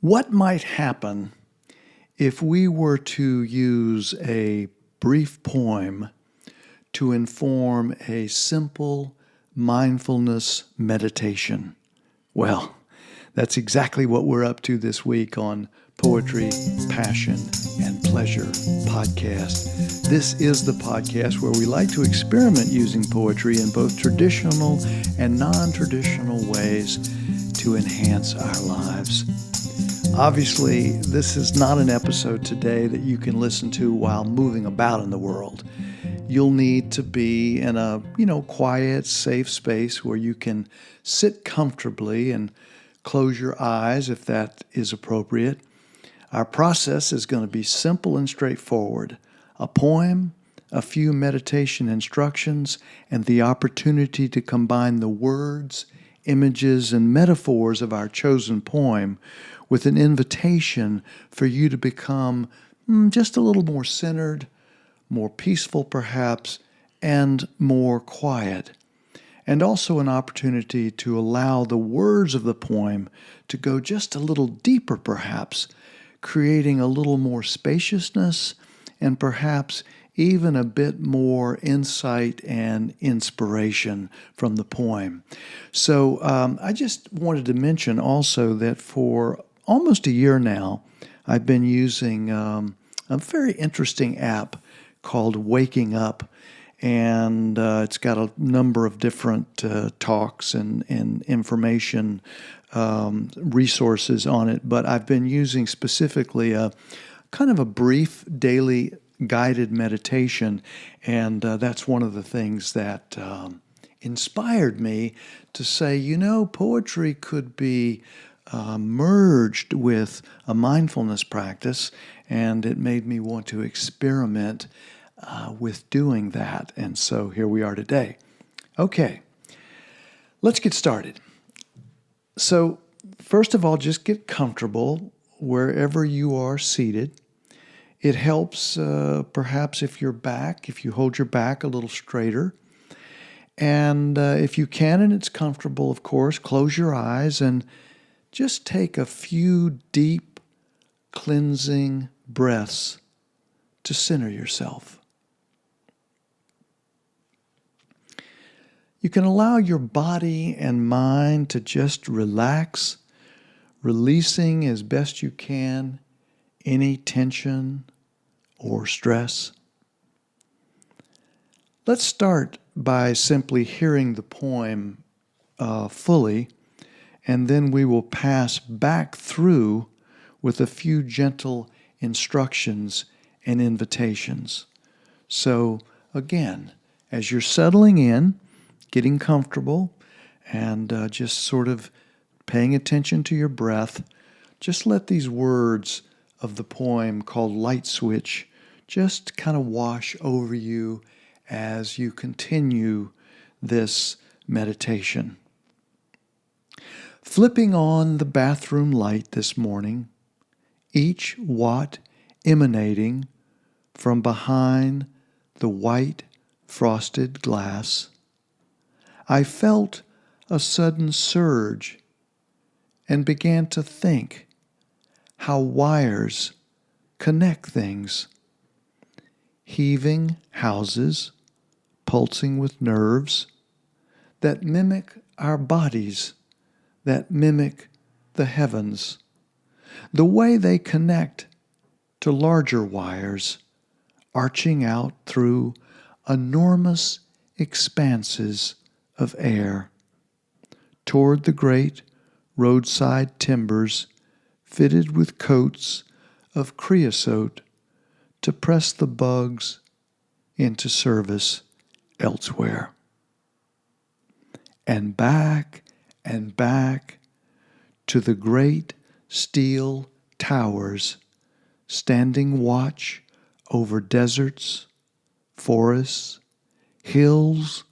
What might happen if we were to use a brief poem to inform a simple mindfulness meditation? Well, that's exactly what we're up to this week on Poetry, Passion, and Pleasure podcast. This is the podcast where we like to experiment using poetry in both traditional and non-traditional ways to enhance our lives. Obviously, this is not an episode today that you can listen to while moving about in the world. You'll need to be in a, quiet, safe space where you can sit comfortably and close your eyes if that is appropriate. Our process is going to be simple and straightforward. A poem, a few meditation instructions, and the opportunity to combine the words, images, and metaphors of our chosen poem with an invitation for you to become just a little more centered, more peaceful perhaps, and more quiet. And also an opportunity to allow the words of the poem to go just a little deeper perhaps, creating a little more spaciousness and perhaps even a bit more insight and inspiration from the poem. So I just wanted to mention also that for almost a year now, I've been using a very interesting app called Waking Up, and it's got a number of different talks and information resources on it, but I've been using specifically a kind of a brief daily guided meditation, and that's one of the things that inspired me to say, poetry could be merged with a mindfulness practice, and it made me want to experiment with doing that. And so here we are today. Okay, let's get started. So first of all, just get comfortable wherever you are seated. It helps perhaps if you hold your back a little straighter. And if you can and it's comfortable, of course, close your eyes and just take a few deep, cleansing breaths to center yourself. You can allow your body and mind to just relax, releasing as best you can any tension or stress. Let's start by simply hearing the poem fully, and then we will pass back through with a few gentle instructions and invitations. So again, as you're settling in, getting comfortable, and just sort of paying attention to your breath, just let these words of the poem called Light Switch just kind of wash over you as you continue this meditation. Flipping on the bathroom light this morning, each watt emanating from behind the white frosted glass, I felt a sudden surge and began to think how wires connect things. Heaving houses, pulsing with nerves that mimic our bodies, that mimic the heavens. The way they connect to larger wires, arching out through enormous expanses of air, toward the great roadside timbers fitted with coats of creosote to press the bugs into service elsewhere. And back to the great steel towers standing watch over deserts, forests, hills,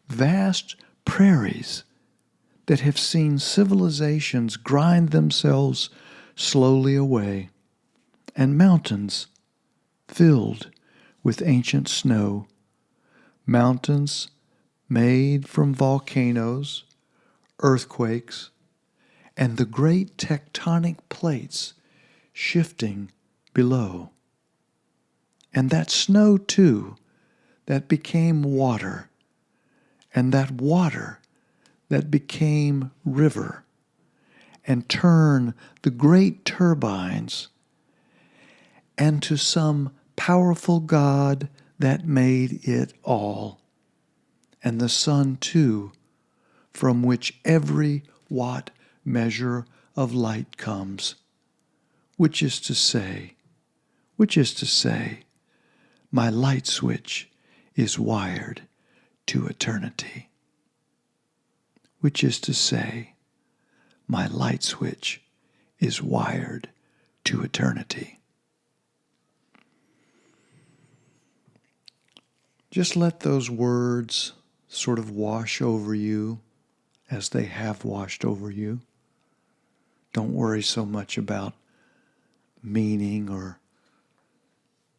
vast prairies that have seen civilizations grind themselves slowly away, and mountains filled with ancient snow, mountains made from volcanoes, earthquakes, and the great tectonic plates shifting below. And that snow, too, that became water, and that water that became river, and turn the great turbines, and to some powerful God that made it all, and the sun, too, from which every watt measure of light comes, which is to say, my light switch is wired to eternity. Which is to say, my light switch is wired to eternity. Just let those words sort of wash over you as they have washed over you. Don't worry so much about meaning or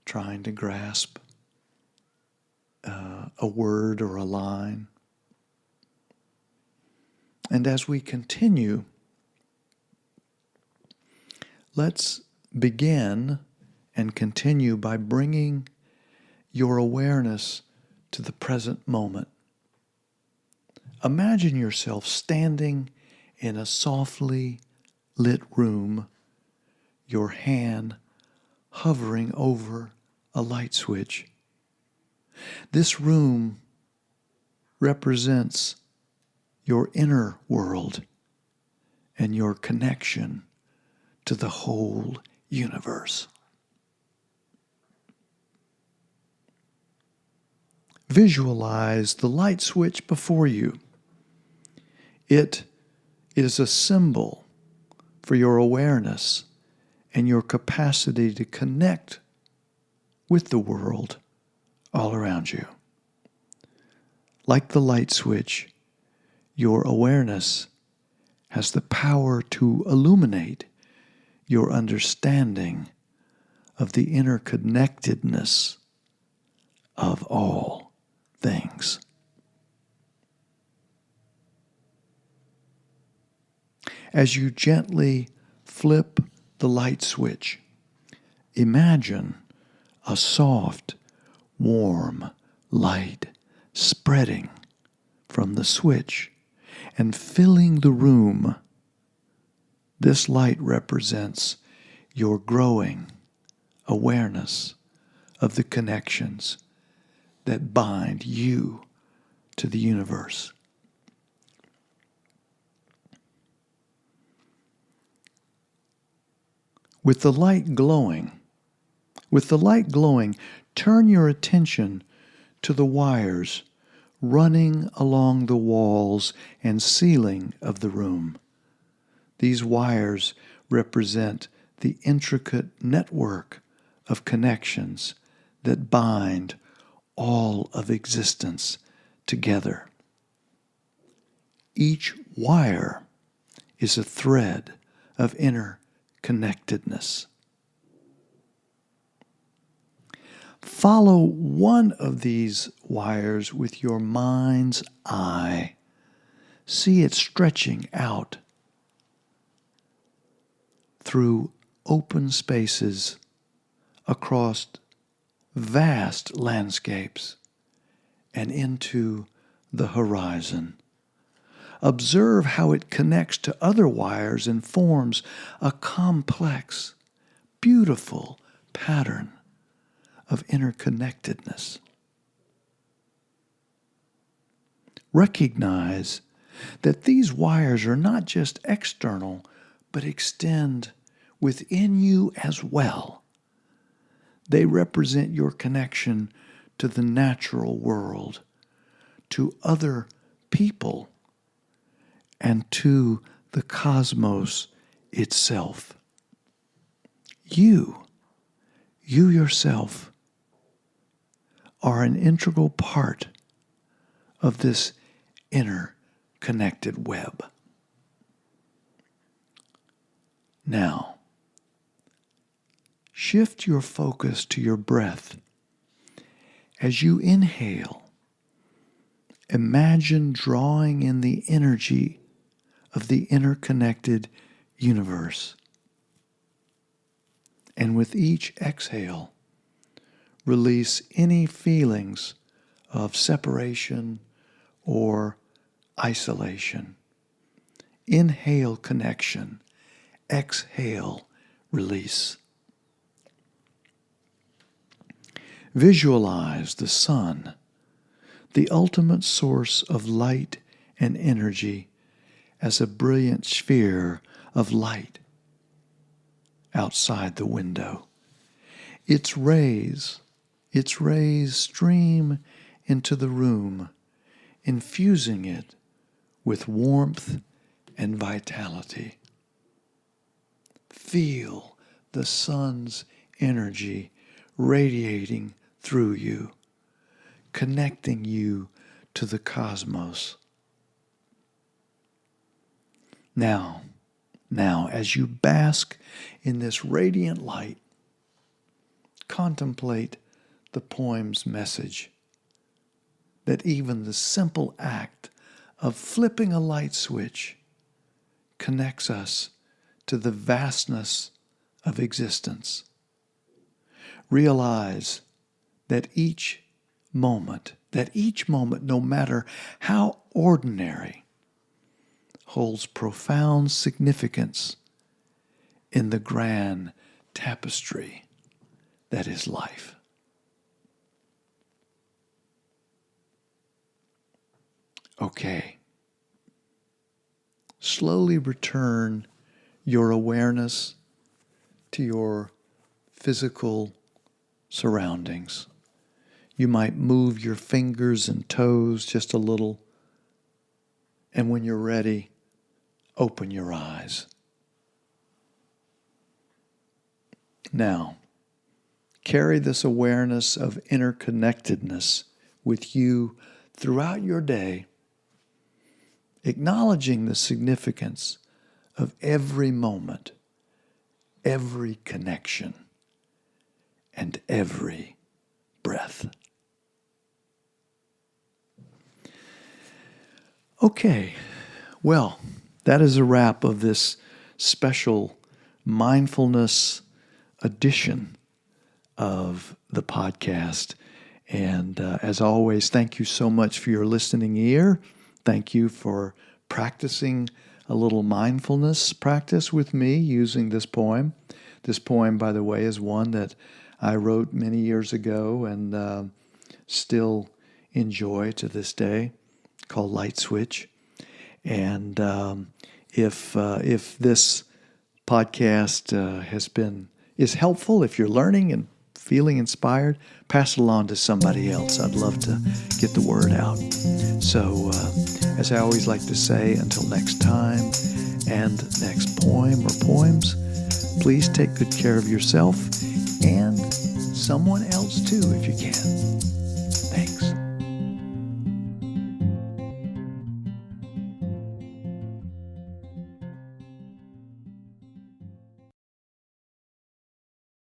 trying to grasp a word or a line. And as we continue, let's begin and continue by bringing your awareness to the present moment. Imagine yourself standing in a softly lit room, your hand hovering over a light switch. This room represents your inner world and your connection to the whole universe. Visualize the light switch before you. It is a symbol for your awareness and your capacity to connect with the world all around you. Like the light switch, your awareness has the power to illuminate your understanding of the interconnectedness of all things. As you gently flip the light switch, imagine a soft, warm light spreading from the switch and filling the room. This light represents your growing awareness of the connections that bind you to the universe. With the light glowing, turn your attention to the wires running along the walls and ceiling of the room. These wires represent the intricate network of connections that bind all of existence together. Each wire is a thread of interconnectedness. Follow one of these wires with your mind's eye. See it stretching out through open spaces across vast landscapes and into the horizon. Observe how it connects to other wires and forms a complex, beautiful pattern of interconnectedness. Recognize that these wires are not just external, but extend within you as well. They represent your connection to the natural world, to other people, and to the cosmos itself. You yourself are an integral part of this interconnected web. Now, shift your focus to your breath. As you inhale, imagine drawing in the energy of the interconnected universe. And with each exhale, release any feelings of separation or isolation. Inhale connection. Exhale release. Visualize the sun, the ultimate source of light and energy, as a brilliant sphere of light outside the window. Its rays stream into the room, infusing it with warmth and vitality. Feel the sun's energy radiating through you, connecting you to the cosmos. Now, as you bask in this radiant light, contemplate the poem's message that even the simple act of flipping a light switch connects us to the vastness of existence. Realize that each moment, no matter how ordinary, holds profound significance in the grand tapestry that is life. Okay. Slowly return your awareness to your physical surroundings. You might move your fingers and toes just a little, and when you're ready, open your eyes. Now, carry this awareness of interconnectedness with you throughout your day, acknowledging the significance of every moment, every connection, and every breath. Okay, well, that is a wrap of this special mindfulness edition of the podcast. And as always, thank you so much for your listening ear. Thank you for practicing a little mindfulness practice with me using this poem. This poem, by the way, is one that I wrote many years ago and still enjoy to this day, called Light Switch. And if this podcast is helpful, if you're learning and feeling inspired, pass it along to somebody else. I'd love to get the word out. So, as I always like to say, until next time and next poem or poems, please take good care of yourself and someone else too if you can.